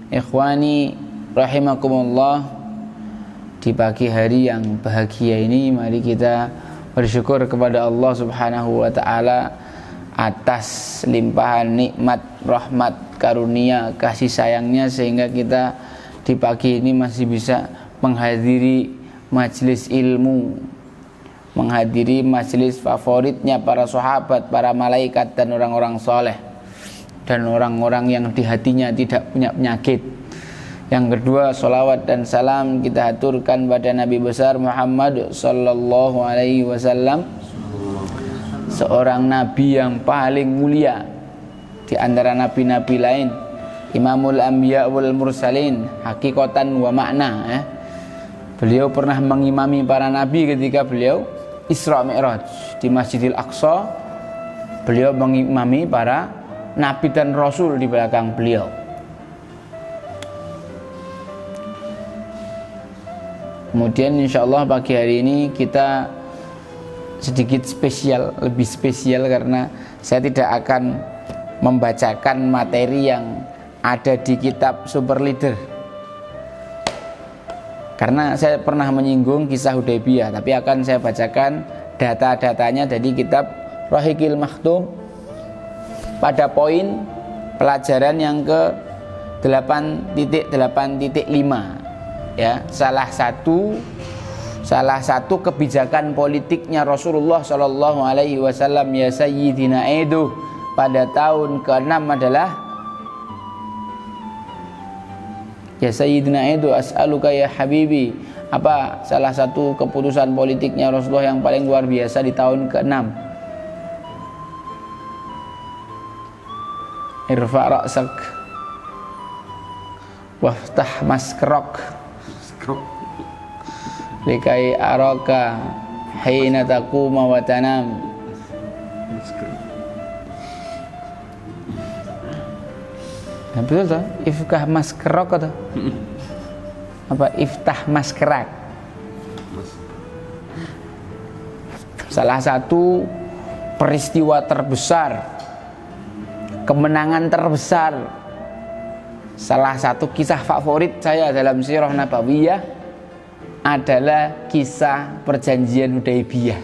Ikhwani rahimakumullah, di pagi hari yang bahagia ini mari kita bersyukur kepada Allah Subhanahu wa taala atas limpahan nikmat, rahmat, karunia, kasih sayangnya sehingga kita di pagi ini masih bisa menghadiri majelis ilmu, menghadiri majelis favoritnya para sahabat, para malaikat dan orang-orang soleh, dan orang-orang yang di hatinya tidak punya penyakit. Yang kedua, salawat dan salam kita aturkan pada Nabi besar Muhammad sallallahu alaihi wasallam, seorang nabi yang paling mulia di antara nabi-nabi lain, Imamul Anbiya wal Mursalin, hakikatan wa makna. Beliau pernah mengimami para nabi ketika beliau Isra Mi'raj di Masjidil Aqsa. Beliau mengimami para nabi dan rasul di belakang beliau. Kemudian insyaallah pagi hari ini kita sedikit spesial, lebih spesial karena saya tidak akan membacakan materi yang ada di kitab Super Leader, karena saya pernah menyinggung kisah Hudaybiyah, tapi akan saya bacakan data-datanya dari kitab Rahiqil Maktum pada poin pelajaran yang ke 8.8.5. Ya, salah satu kebijakan politiknya Rasulullah Shallallahu Alaihi Wasallam ya Sayyidina Edo pada tahun ke-6 adalah ya Sayyidina Edo as'aluka ya Habibi. Apa salah satu keputusan politiknya Rasulullah yang paling luar biasa di tahun ke-6? Irfa' ra'sak waftah maskrok likai araka hina taquma wa tanam. Nah, betul toh? Ifkah maskrok atau apa? Iftah maskrak. Salah satu peristiwa terbesar, kemenangan terbesar, salah satu kisah favorit saya dalam sirah nabawiyah adalah kisah perjanjian Hudaybiyah.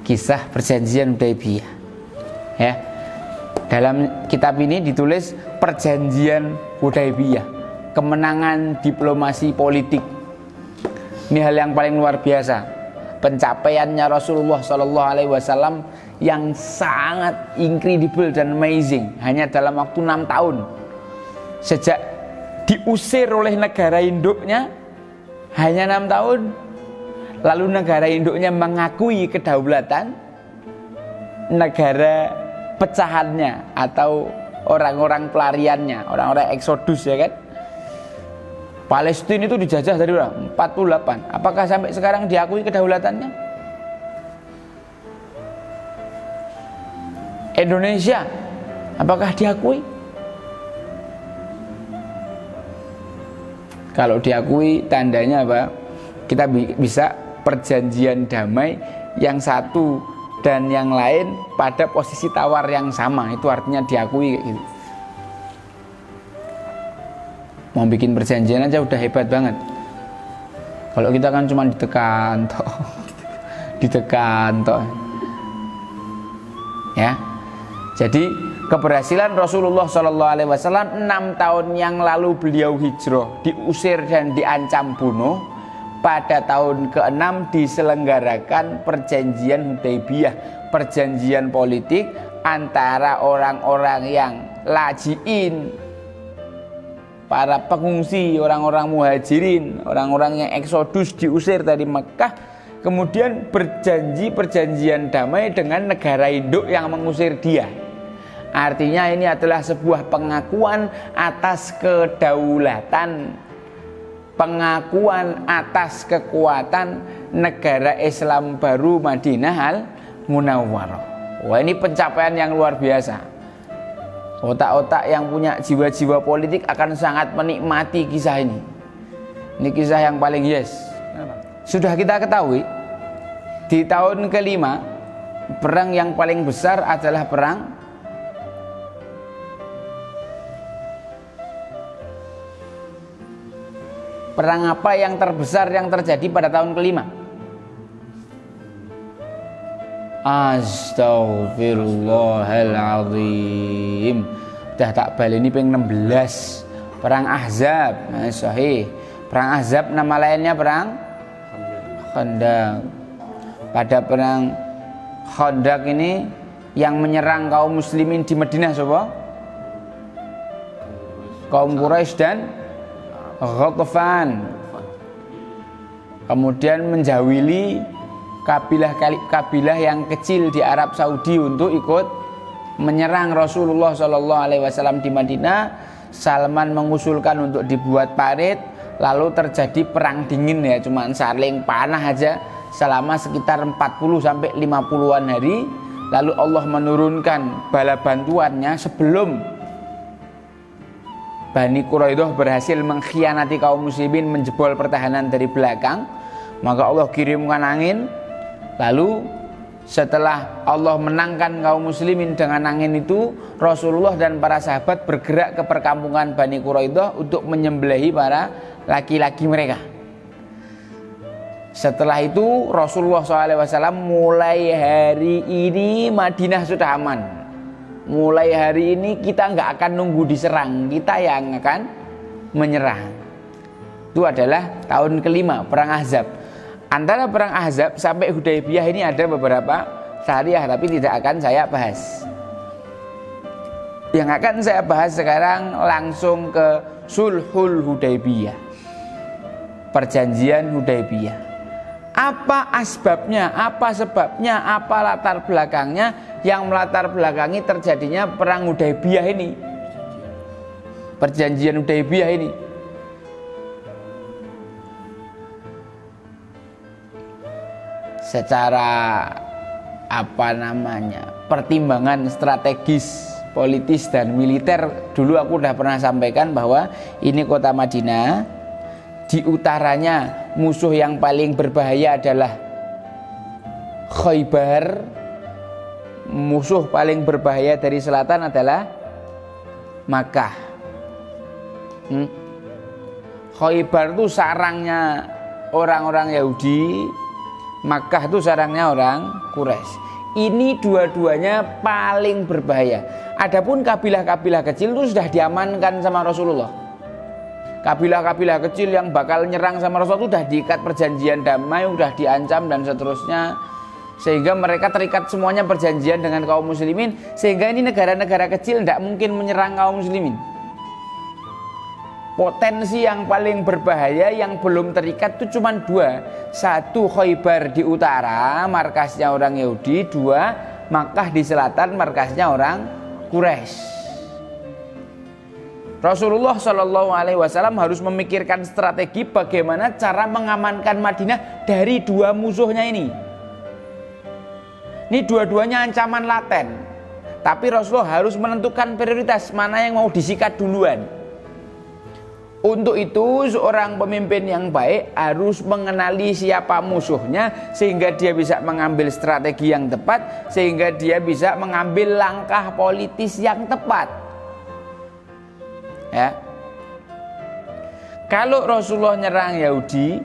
Kisah perjanjian Hudaybiyah. Ya. Dalam kitab ini ditulis perjanjian Hudaybiyah, kemenangan diplomasi politik. Ini hal yang paling luar biasa. Pencapaiannya Rasulullah Shallallahu Alaihi Wasallam yang sangat incredible dan amazing. Hanya dalam waktu 6 tahun, sejak diusir oleh negara induknya hanya 6 tahun, lalu negara induknya mengakui kedaulatan negara pecahannya atau orang-orang pelariannya, orang-orang eksodus, ya kan. Palestina itu dijajah dari berapa? 48. Apakah sampai sekarang diakui kedaulatannya? Indonesia apakah diakui? Kalau diakui tandanya apa? Kita bisa perjanjian damai yang satu dan yang lain pada posisi tawar yang sama. Itu artinya diakui kayak gitu. Mau bikin perjanjian aja udah hebat banget. Kalau kita kan cuma ditekan toh. Ditekan toh. Ya. Jadi keberhasilan Rasulullah SAW 6 tahun yang lalu beliau hijrah, diusir dan diancam bunuh. Pada tahun ke-6 diselenggarakan perjanjian Hudaybiyah, perjanjian politik antara orang-orang yang lajiin, para pengungsi, orang-orang muhajirin, orang-orang yang eksodus diusir dari Mekah, kemudian berjanji perjanjian damai dengan negara induk yang mengusir dia. Artinya ini adalah sebuah pengakuan atas kedaulatan, pengakuan atas kekuatan negara Islam baru Madinah Al-Munawwarah. Wah, ini pencapaian yang luar biasa. Otak-otak yang punya jiwa-jiwa politik akan sangat menikmati kisah ini. Ini kisah yang paling yes. Sudah kita ketahui di tahun ke-5 Perang yang paling besar adalah perang apa yang terbesar yang terjadi pada tahun kelima? Astaghfirullahaladzim. Udah tak baleni ping 16. Perang Ahzab. Sahih. Perang Ahzab nama lainnya perang Khandaq. Pada perang Khandaq ini yang menyerang kaum muslimin di Madinah siapa? Kaum Quraisy dan Ghatafan. Kemudian menjawili kabilah yang kecil di Arab Saudi untuk ikut menyerang Rasulullah SAW di Madinah. Salman mengusulkan untuk dibuat parit, lalu terjadi perang dingin ya, cuman saling panah aja selama sekitar 40 sampai 50-an hari. Lalu Allah menurunkan bala bantuannya sebelum Bani Quraidah berhasil mengkhianati kaum muslimin, menjebol pertahanan dari belakang. Maka Allah kirimkan angin. Lalu setelah Allah menangkan kaum muslimin dengan angin itu, Rasulullah dan para sahabat bergerak ke perkampungan Bani Quraidah untuk menyembelihi para laki-laki mereka. Setelah itu Rasulullah SAW mulai hari ini Madinah sudah aman. Mulai hari ini kita nggak akan nunggu diserang, kita yang akan menyerang. Itu adalah tahun kelima perang Ahzab. Antara perang Ahzab sampai Hudaybiyah ini ada beberapa syariah, tapi tidak akan saya bahas. Yang akan saya bahas sekarang langsung ke Sulhul Hudaybiyah, perjanjian Hudaybiyah. Apa asbabnya, apa sebabnya, apa latar belakangnya yang melatar belakangi terjadinya perang Hudaybiyah ini, perjanjian Hudaybiyah ini. Secara pertimbangan strategis, politis dan militer, dulu aku sudah pernah sampaikan bahwa ini kota Madinah, di utaranya musuh yang paling berbahaya adalah Khaybar, musuh paling berbahaya dari selatan adalah Makkah. Khaybar itu sarangnya orang-orang Yahudi, Makkah itu sarangnya orang Quraisy. Ini dua-duanya paling berbahaya. Adapun kabilah-kabilah kecil itu sudah diamankan sama Rasulullah. Kabilah-kabilah kecil yang bakal nyerang sama Rasulullah itu sudah diikat perjanjian damai, sudah diancam dan seterusnya. Sehingga mereka terikat semuanya perjanjian dengan kaum muslimin. Sehingga ini negara-negara kecil tidak mungkin menyerang kaum muslimin. Potensi yang paling berbahaya yang belum terikat itu cuma dua. Satu, Khaybar di utara, markasnya orang Yahudi. Dua, Makkah di selatan, markasnya orang Quraisy. Rasulullah SAW harus memikirkan strategi bagaimana cara mengamankan Madinah dari dua musuhnya ini. Ini dua-duanya ancaman laten. Tapi Rasulullah harus menentukan prioritas mana yang mau disikat duluan. Untuk itu seorang pemimpin yang baik harus mengenali siapa musuhnya, sehingga dia bisa mengambil strategi yang tepat, sehingga dia bisa mengambil langkah politis yang tepat. Ya. Kalau Rasulullah nyerang Yahudi,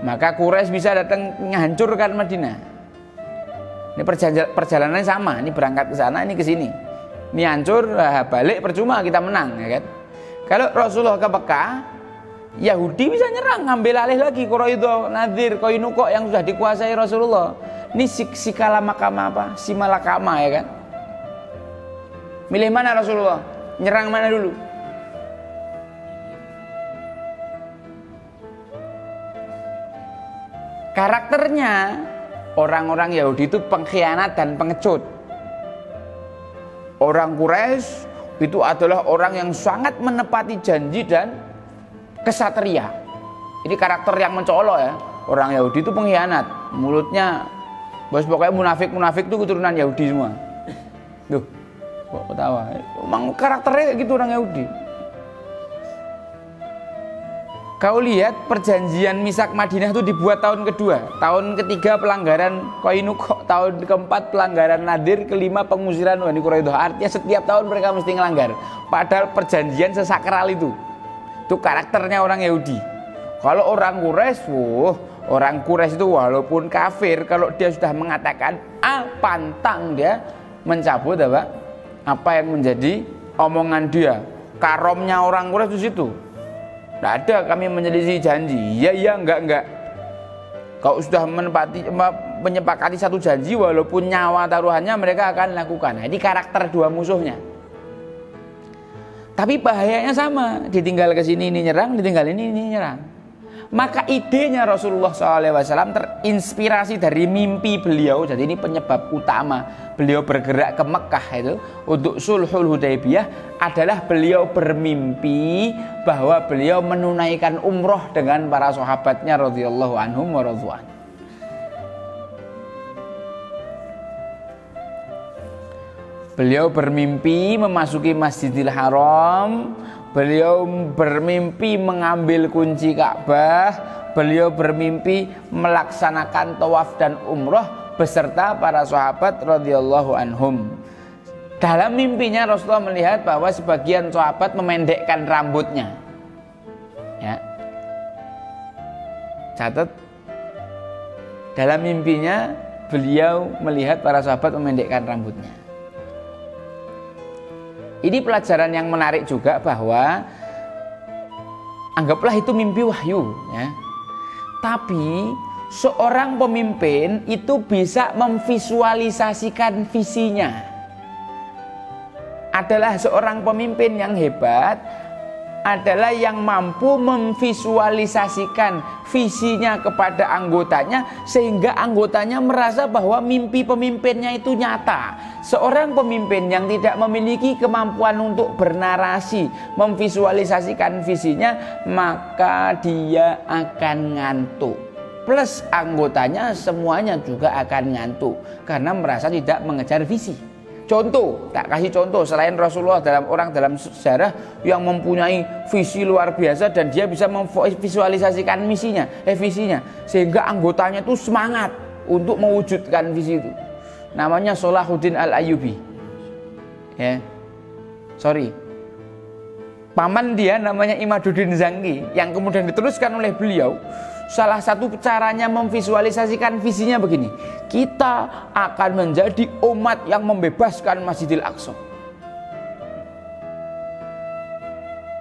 maka Quraisy bisa datang menghancurkan Madinah. Ini perjalanannya sama, ini berangkat ke sana, ini ke sini. Ini hancur, balik percuma kita menang, ya kan? Kalau Rasulullah ke Mekah, Yahudi bisa nyerang, ngambil alih lagi Quraidah, Nadir, Qainuqa yang sudah dikuasai Rasulullah. Ini Sikalama apa? Simalakama, ya kan? Milih mana Rasulullah? Nyerang mana dulu? Karakternya orang-orang Yahudi itu pengkhianat dan pengecut. Orang Quraisy itu adalah orang yang sangat menepati janji dan kesatria. Ini karakter yang mencolok ya. Orang Yahudi itu pengkhianat, mulutnya pokoknya munafik itu keturunan Yahudi semua. Duh, kok ketawa? Emang karakternya kayak gitu orang Yahudi. Kau lihat perjanjian Misak Madinah itu dibuat tahun kedua, tahun ketiga pelanggaran Qainuqa, tahun keempat pelanggaran Nadir, kelima pengusiran Bani Quraidah. Artinya setiap tahun mereka mesti ngelanggar. Padahal perjanjian sesakral itu karakternya orang Yahudi. Kalau orang Quraisy, orang Quraisy itu walaupun kafir, kalau dia sudah mengatakan A, pantang dia mencabut apa yang menjadi omongan dia. Karomnya orang Quraisy di situ. Tidak ada kami menyelisih janji. Iya, enggak. Kalau sudah menyepakati satu janji, walaupun nyawa taruhannya mereka akan lakukan. Nah, ini karakter dua musuhnya. Tapi bahayanya sama, ditinggal ke sini ini nyerang, ditinggal ini nyerang. Maka idenya Rasulullah SAW terinspirasi dari mimpi beliau. Jadi ini penyebab utama beliau bergerak ke Mekah itu untuk Sulhul Hudaybiyah adalah beliau bermimpi bahwa beliau menunaikan umroh dengan para sahabatnya radhiyallahu anhum wa radhwan. Beliau bermimpi memasuki Masjidil Haram. Beliau bermimpi mengambil kunci Ka'bah. Beliau bermimpi melaksanakan tawaf dan umroh beserta para sahabat radhiyallahu anhum. Dalam mimpinya Rasulullah melihat bahwa sebagian sahabat memendekkan rambutnya. Ya. Catat. Dalam mimpinya beliau melihat para sahabat memendekkan rambutnya. Ini pelajaran yang menarik juga bahwa anggaplah itu mimpi wahyu ya. Tapi seorang pemimpin itu bisa memvisualisasikan visinya. Adalah seorang pemimpin yang hebat adalah yang mampu memvisualisasikan visinya kepada anggotanya sehingga anggotanya merasa bahwa mimpi pemimpinnya itu nyata. Seorang pemimpin yang tidak memiliki kemampuan untuk bernarasi, memvisualisasikan visinya, maka dia akan ngantuk. Plus anggotanya semuanya juga akan ngantuk karena merasa tidak mengejar visi. Contoh, tak kasih contoh selain Rasulullah dalam sejarah yang mempunyai visi luar biasa dan dia bisa memvisualisasikan visinya sehingga anggotanya itu semangat untuk mewujudkan visi itu. Namanya Salahuddin Al-Ayyubi. Ya. Paman dia namanya Imaduddin Zangki yang kemudian diteruskan oleh beliau. Salah satu caranya memvisualisasikan visinya begini. Kita akan menjadi umat yang membebaskan Masjidil Aqsa.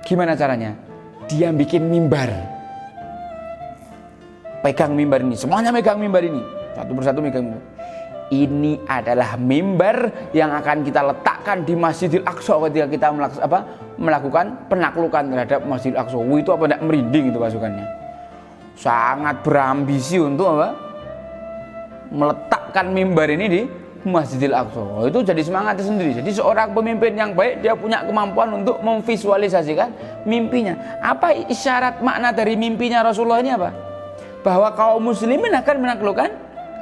Gimana caranya? Dia bikin mimbar. Pegang mimbar ini, semuanya megang mimbar ini. Satu persatu megang mimbar. Ini adalah mimbar yang akan kita letakkan di Masjidil Aqsa ketika kita melakukan penaklukan terhadap Masjidil Aqsa. Itu apa tidak merinding itu pasukannya. Sangat berambisi untuk meletakkan mimbar ini di Masjidil Aqsa. Itu jadi semangatnya sendiri. Jadi seorang pemimpin yang baik dia punya kemampuan untuk memvisualisasikan mimpinya. Apa isyarat makna dari mimpinya Rasulullah ini apa? Bahwa kaum muslimin akan menaklukkan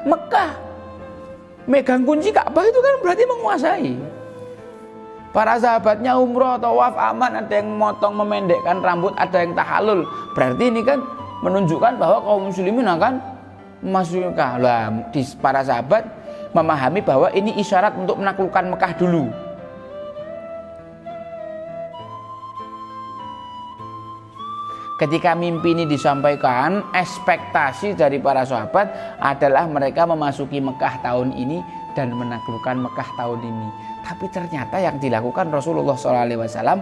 Mekah. Megang kunci Ka'bah itu kan berarti menguasai. Para sahabatnya umroh, tawaf aman, ada yang motong memendekkan rambut, ada yang tahalul. Berarti ini kan menunjukkan bahwa kaum muslimin akan masuk Mekah. Para sahabat memahami bahwa ini isyarat untuk menaklukkan Mekah dulu. Ketika mimpi ini disampaikan, ekspektasi dari para sahabat adalah mereka memasuki Mekah tahun ini dan menaklukkan Mekah tahun ini. Tapi ternyata yang dilakukan Rasulullah SAW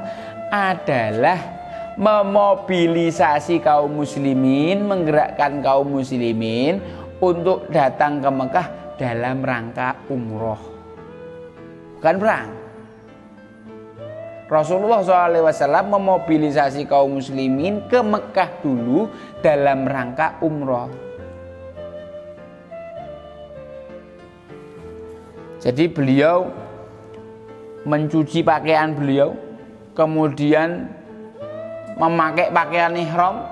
adalah memobilisasi kaum muslimin, menggerakkan kaum muslimin untuk datang ke Mekah dalam rangka umroh, bukan perang. Rasulullah SAW memobilisasi kaum muslimin ke Mekah dulu dalam rangka umroh. Jadi beliau mencuci pakaian beliau, kemudian memakai pakaian ihram,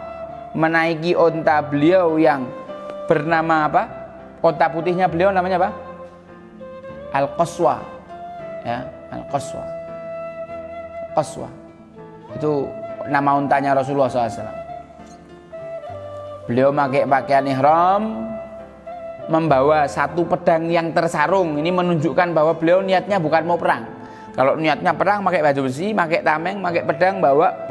menaiki onta beliau yang bernama apa? Onta putihnya beliau namanya apa? Al-Qaswa. Ya, Al-Qaswa. Qaswa. Itu nama ontanya Rasulullah SAW. Beliau pakai pakaian ihram, membawa satu pedang yang tersarung. Ini menunjukkan bahwa beliau niatnya bukan mau perang. Kalau niatnya perang, pakai baju besi, pakai tameng, pakai pedang, bawa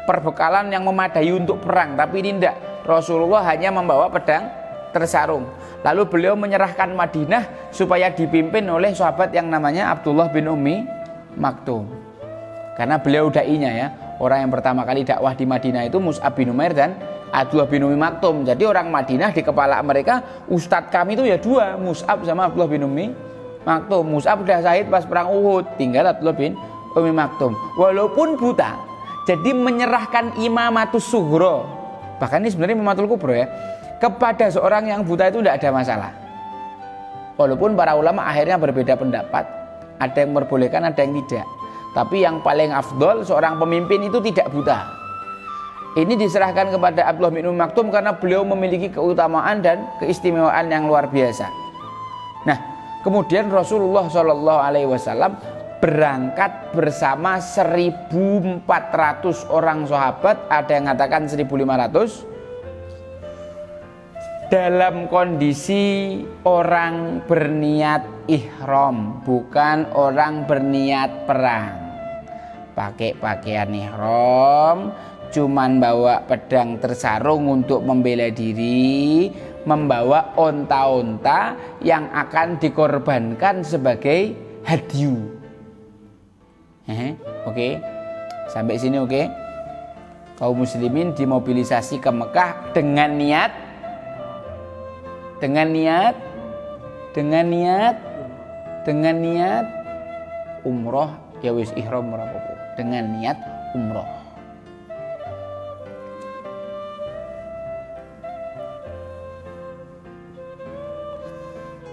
perbekalan yang memadai untuk perang. Tapi ini tidak. Rasulullah hanya membawa pedang tersarung. Lalu beliau menyerahkan Madinah supaya dipimpin oleh sahabat yang namanya Abdullah bin Ummi Maktum. Karena beliau dai-nya ya. Orang yang pertama kali dakwah di Madinah itu Mus'ab bin Umair dan Abdullah bin Ummi Maktum. Jadi orang Madinah di kepala mereka, ustadz kami itu ya dua, Mus'ab sama Abdullah bin Ummi Maktum. Mus'ab sudah syahid pas perang Uhud, tinggal Abdullah bin Ummi Maktum. Walaupun buta, jadi menyerahkan imamatus sughra, bahkan ini sebenarnya imamatul kubra ya, kepada seorang yang buta itu tidak ada masalah. Walaupun para ulama akhirnya berbeda pendapat, ada yang memperbolehkan, ada yang tidak. Tapi yang paling afdol seorang pemimpin itu tidak buta. Ini diserahkan kepada Abdullah bin Ummi Maktum karena beliau memiliki keutamaan dan keistimewaan yang luar biasa. Nah, kemudian Rasulullah SAW berangkat bersama 1.400 orang sahabat, ada yang mengatakan 1.500, dalam kondisi orang berniat ihram, bukan orang berniat perang. Pakai pakaian ihram, cuman bawa pedang tersarung untuk membela diri, membawa onta-onta yang akan dikorbankan sebagai hadyu. Oke. Sampai sini oke. Kaum muslimin dimobilisasi ke Mekah dengan niat umroh, ya wis ihram ora apa-apa. Dengan niat umroh.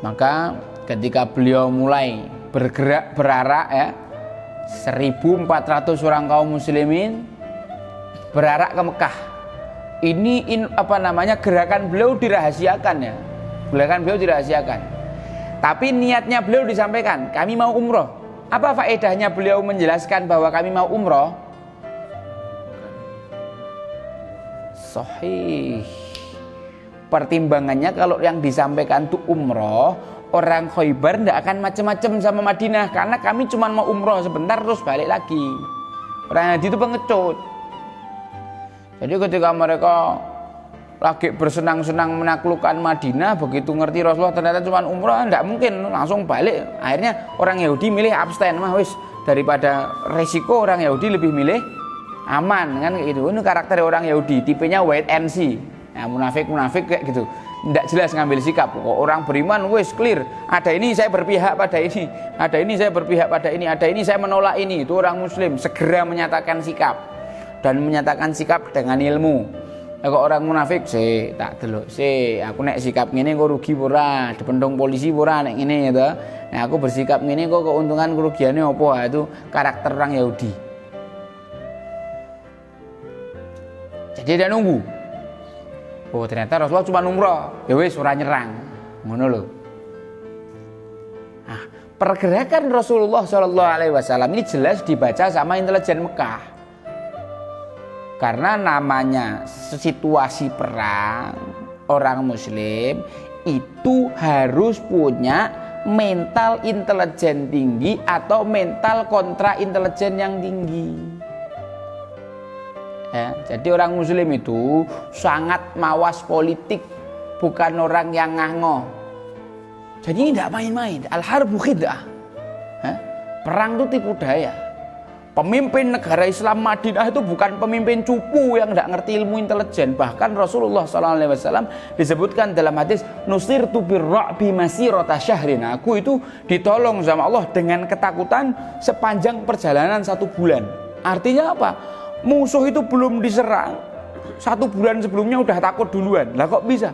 Maka ketika beliau mulai bergerak berarak ya, 1.400 orang kaum muslimin berarak ke Mekah. Ini gerakan beliau dirahasiakan ya. Gerakan beliau dirahasiakan. Tapi niatnya beliau disampaikan, kami mau umroh. Apa faedahnya beliau menjelaskan bahwa kami mau umroh? Sahih. Pertimbangannya kalau yang disampaikan itu umroh, orang Khaybar tidak akan macam-macam sama Madinah, karena kami cuma mau umroh sebentar terus balik lagi. Orang Haji itu pengecut. Jadi ketika mereka lagi bersenang-senang menaklukkan Madinah, begitu ngerti Rasulullah ternyata cuma umroh, tidak mungkin langsung balik. Akhirnya orang Yahudi milih abstain, daripada resiko orang Yahudi lebih milih aman kan kayak gitu. Ini karakter orang Yahudi, tipenya wait and see. Nah, munafik kayak gitu, tidak jelas ngambil sikap. Kok orang beriman wis clear, ada ini saya berpihak pada ini, ada ini saya berpihak pada ini, ada ini saya menolak ini. Itu orang muslim segera menyatakan sikap, dan menyatakan sikap dengan ilmu. Kok orang munafik tak delok aku nek sikap ngene kok rugi ora, dipendong polisi ora nek ngene gitu. Nah, aku bersikap ngene kok keuntungan kerugiannya apa? Itu karakter orang Yahudi. Jadi dia nunggu. Oh, ternyata Rasulullah cuma umroh, ya wis ora nyerang, ngono lho. Nah, pergerakan Rasulullah SAW ini jelas dibaca sama intelijen Mekah, karena namanya situasi perang, orang Muslim itu harus punya mental intelijen tinggi atau mental kontra intelijen yang tinggi. Ya, jadi orang muslim itu sangat mawas politik, bukan orang yang ngango. Jadi ini tidak main-main. Al-harbu khid'ah. Perang itu tipu daya. Pemimpin negara Islam Madinah itu bukan pemimpin cupu yang tidak ngerti ilmu intelijen. Bahkan Rasulullah SAW disebutkan dalam hadis, nusirtu birra'bi masirata syahrin. Aku itu ditolong sama Allah dengan ketakutan sepanjang perjalanan 1 bulan. Artinya apa? Musuh itu belum diserang, 1 bulan sebelumnya udah takut duluan. Lah kok bisa?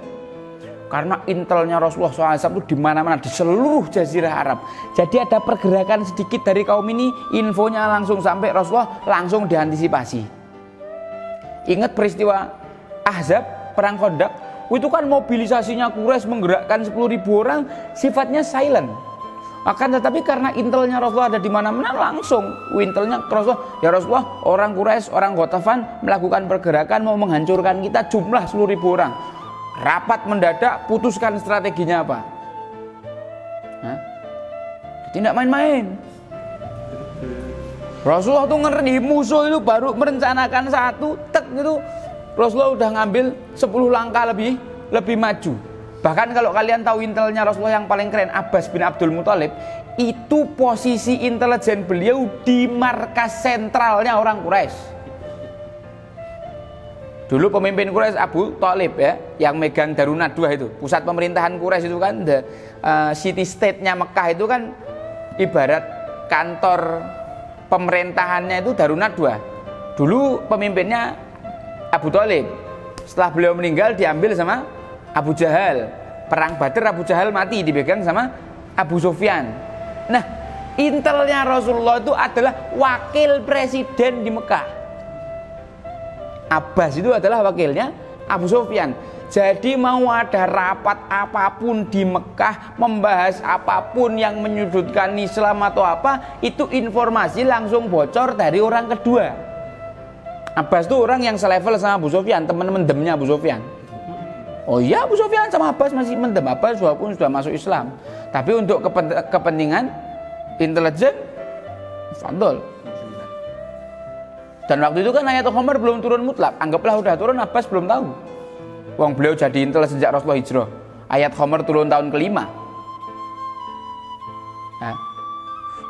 Karena intelnya Rasulullah SAW itu di mana-mana, di seluruh Jazirah Arab. Jadi ada pergerakan sedikit dari kaum ini, infonya langsung sampai Rasulullah, langsung diantisipasi. Ingat peristiwa Ahzab, perang Khandaq, itu kan mobilisasinya Quraisy menggerakkan 10.000 orang, sifatnya silent. Akan tetapi karena intelnya Rasulullah ada di mana-mana, langsung intelnya Rasulullah, ya Rasulullah, orang Quraisy, orang Ghatafan melakukan pergerakan mau menghancurkan kita, jumlah 10.000 orang. Rapat mendadak, putuskan strateginya apa. Tidak main-main. Rasulullah tuh ngeri musuh itu baru merencanakan satu, tek itu Rasulullah udah ngambil 10 langkah lebih maju. Bahkan kalau kalian tahu intelnya Rasulullah yang paling keren, Abbas bin Abdul Muthalib, itu posisi intelijen beliau di markas sentralnya orang Quraisy. Dulu pemimpin Quraisy Abu Thalib ya, yang megang Darun Nadwah itu, pusat pemerintahan Quraisy itu kan, city state-nya Mekah itu kan ibarat kantor pemerintahannya itu Darun Nadwah. Dulu pemimpinnya Abu Thalib. Setelah beliau meninggal diambil sama Abu Jahal. Perang Badar Abu Jahal mati, dipegang sama Abu Sufyan. Nah, intelnya Rasulullah itu adalah wakil presiden di Mekah. Abbas itu adalah wakilnya Abu Sufyan. Jadi mau ada rapat apapun di Mekah, membahas apapun yang menyudutkan Islam atau apa, itu informasi langsung bocor dari orang kedua. Abbas itu orang yang selevel sama Abu Sufyan, teman mendemnya Abu Sufyan. Oh iya, Abu Sufyan sama Abbas masih mendem, Abbas walaupun sudah masuk Islam. Tapi untuk kepentingan intelijen, fadol. Dan waktu itu kan ayat Umar belum turun mutlak. Anggaplah udah turun, Abbas belum tahu. Wong beliau jadi intel sejak Rasulullah hijrah. Ayat Umar turun tahun ke-5. Nah,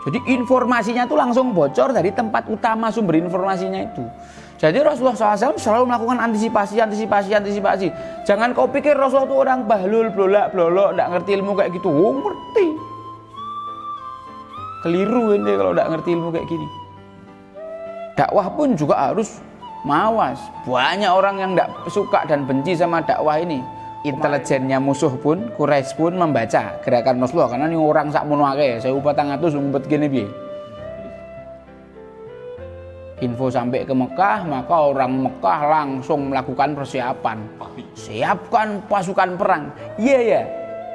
jadi informasinya itu langsung bocor dari tempat utama sumber informasinya itu. Jadi Rasulullah SAW selalu melakukan antisipasi. Jangan kau pikir Rasulullah itu orang bahlul, blolak, nggak ngerti ilmu kayak gitu. Oh, ngerti. Keliru ini kalau nggak ngerti ilmu kayak gini. Dakwah pun juga harus mawas. Banyak orang yang nggak suka dan benci sama dakwah ini. Intelijennya musuh pun, Quraisy pun membaca gerakan Rasulullah, karena ini orang sak mono akeh, saya upatang atus umpet gini piye. Info sampai ke Mekah, maka orang Mekah langsung melakukan persiapan. Siapkan pasukan perang. Iya.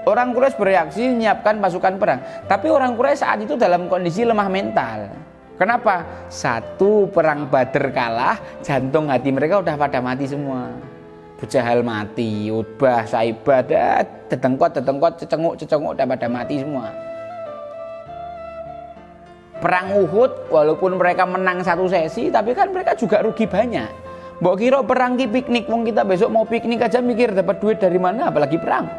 Orang Quraisy bereaksi menyiapkan pasukan perang. Tapi orang Quraisy saat itu dalam kondisi lemah mental. Kenapa? Satu, perang Badar kalah, jantung hati mereka udah pada mati semua. Abu Jahal mati, Utbah, Saibah, tetengkot, cecenguk udah pada mati semua. Perang Uhud, walaupun mereka menang satu sesi, tapi kan mereka juga rugi banyak. Mbok kira perang ki piknik, wong kita besok mau piknik aja mikir dapat duit dari mana, apalagi perang.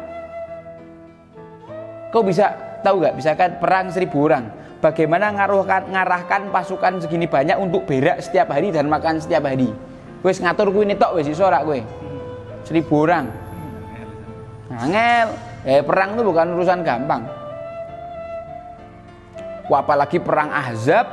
Kau bisa tahu gak, misalkan perang 1.000 orang, bagaimana ngarahkan pasukan segini banyak untuk berak setiap hari dan makan setiap hari. Wes ngatur kuwi netok wes iso ora kowe. 1.000 orang. Angel. Perang itu bukan urusan gampang. Apalagi perang Ahzab,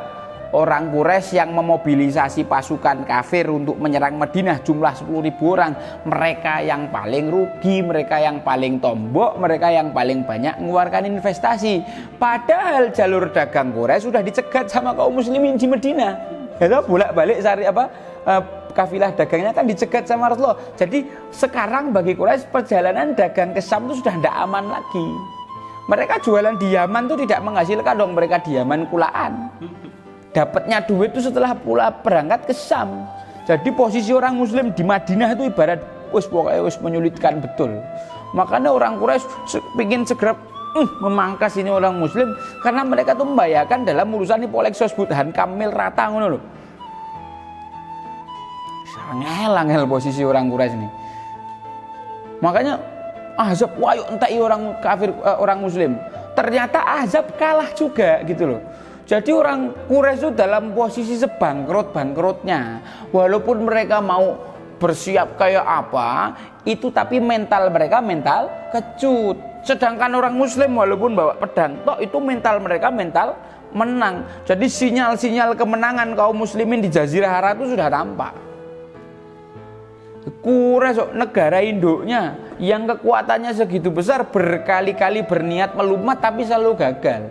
orang Quraisy yang memobilisasi pasukan kafir untuk menyerang Madinah jumlah 10.000 orang. Mereka yang paling rugi, mereka yang paling tombok, mereka yang paling banyak mengeluarkan investasi. Padahal jalur dagang Quraisy sudah dicegat sama kaum muslimin di Madinah. Itu bolak-balik kafilah dagangnya kan dicegat sama Rasulullah. Jadi sekarang bagi Quraisy perjalanan dagang ke Syam itu sudah tidak aman lagi. Mereka jualan di Yaman itu tidak menghasilkan dong, mereka di Yaman kulaan. Dapatnya duit itu setelah pula berangkat ke Syam. Jadi posisi orang muslim di Madinah itu ibarat pokoknya menyulitkan betul. Makanya orang Quraisy ingin segera memangkas ini orang muslim, karena mereka tuh membahayakan dalam urusan ini poleksos budahan kamil rata ngono loh. Angel posisi orang Quraisy ini. Makanya Ahzab wayo entai orang kafir, orang muslim. Ternyata Ahzab kalah juga gitu loh. Jadi orang Quraisy itu dalam posisi sebangkrut-bangkrutnya. Walaupun mereka mau bersiap kayak apa, itu tapi mental mereka mental kecut. Sedangkan orang muslim walaupun bawa pedang, toh itu mental mereka mental menang. Jadi sinyal-sinyal kemenangan kaum muslimin di Jazirah Arab itu sudah tampak. Quraisy negara induknya yang kekuatannya segitu besar berkali-kali berniat melumat tapi selalu gagal.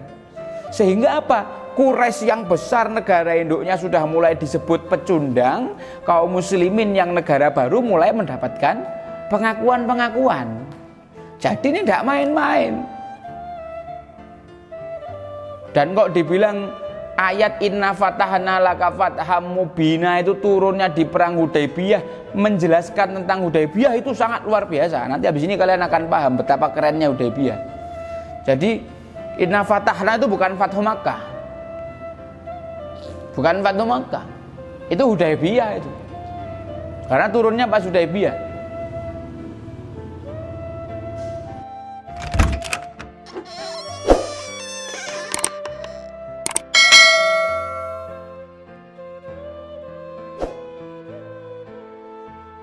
Sehingga apa? Quraisy yang besar negara induknya sudah mulai disebut pecundang, kaum muslimin yang negara baru mulai mendapatkan pengakuan-pengakuan. Jadi ini tidak main-main. Dan kok dibilang ayat inna fatahna laka fatham mubina itu turunnya di perang Hudaybiyah, menjelaskan tentang Hudaybiyah itu sangat luar biasa. Nanti habis ini kalian akan paham betapa kerennya Hudaybiyah. Jadi inna fatahna itu bukan Fathu Makkah, bukan Fathu Makkah, itu Hudaybiyah itu. Karena turunnya pas Hudaybiyah.